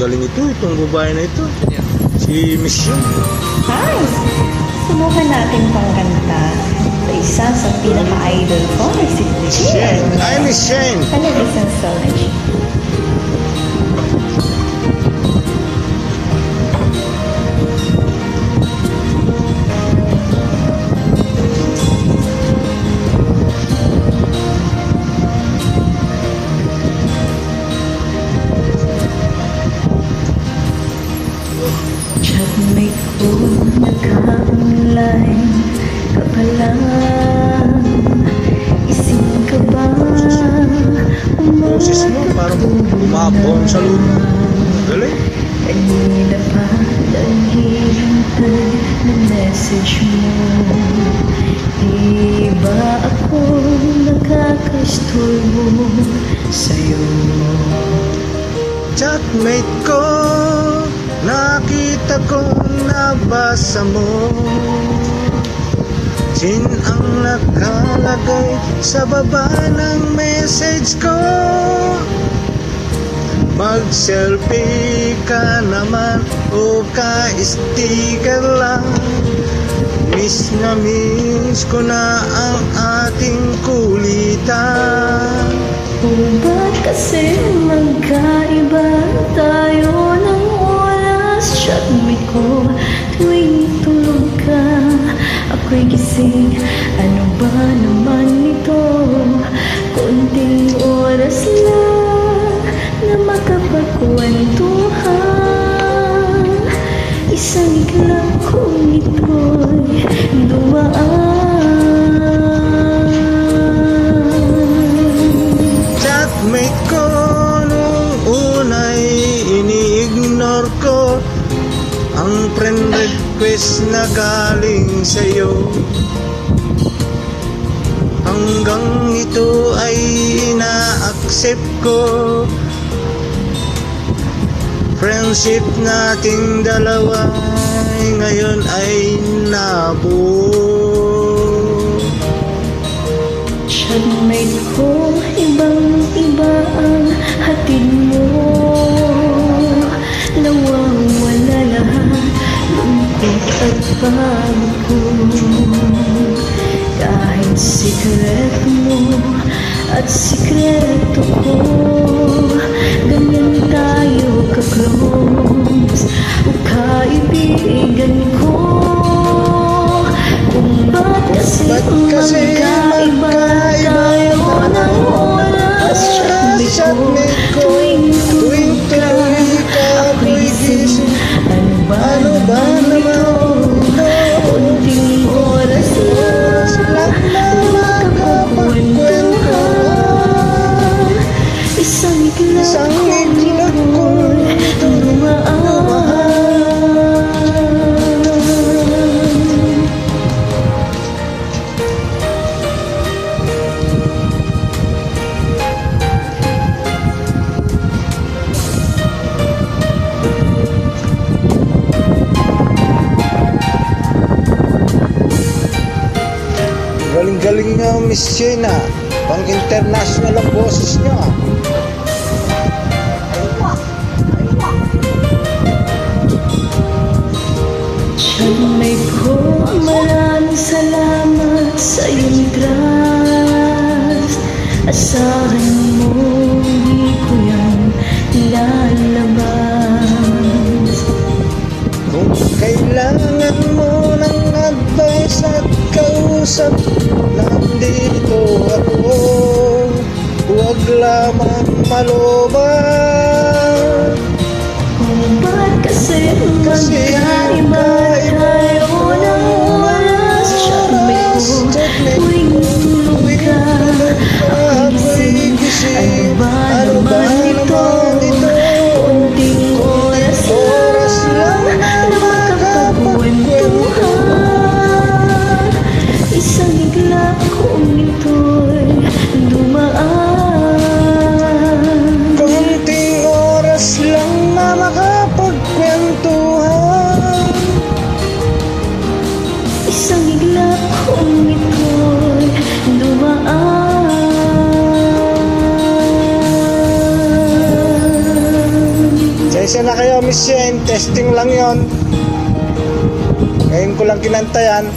galing ito, itong babae na ito. Si Miss Yun. Hi! Subukan natin pang kanta sa isa sa pinaka-idol ko, si Jen. Hi, Miss Shane. Talaga isang Solange. Chatmate ko naka-online ka pala. Ising ka ba? Boses mo, parang umabon sa lupa. Galing. Kanina pa naghihintay ng message mo. Di ba ako nakakasturbo sa'yo? Chatmate ko, nakita ko nabasa mo. Sin ang nakalagay sa baba ng message ko. Mag-selfie ka naman o ka-sticker lang. Miss na miss ko na ang ating kulitan. Kung ba't kasi magkaiba tayo ng oras? Chatmate ko tuwing tulog ka, ako'y gising. Ano ba naman ito? Konting oras lang na makapagkwentuhan. Isang iglap kong ito'y dumaan. Chatmate ko nung una'y ini-ignore ko ang friend request na galing sa'yo. Hanggang ito ay ina-accept ko. Friendship nating dalawa ngayon ay nabuo. Chatmate ko, ibang-iba ang hatid mo. Nawawala lahat, lungkot at pagod. Kahit sikret mo at sikreto ko, ganyan tayo ka-close o kaibigan ko. Kung ba't kasi magkaiba tayo ng oras? Chatmate ko, tuwing tulog ka, ako'y gising. Ano ba naman ito? Kunting oras lang na makapagkwentuhan. Isang iglap kong dumaan. Galing-galing niya, Miss Shena. Pang-international ang boses niya. Chatmate ko, maraming salamat sa iyong trust. Asahan mo, hindi ko yan lalabas. Kung kailangan mo ng advice at kausap, nandito ako. Huwag lamang maloban. Kung ba't kasi magkaiba tayo ng oras? Chatmate ko, tuwing tulog ka, ako'y gising. Ano ba ito? Konting oras lang na makapagkwentuhan. Isang iglap kong ito'y dumaan. Konting oras lang na makapagkwentuhan. Pasensya na kayo, Miss Jen. Testing lang yon. Ngayon ko lang kinanta yan.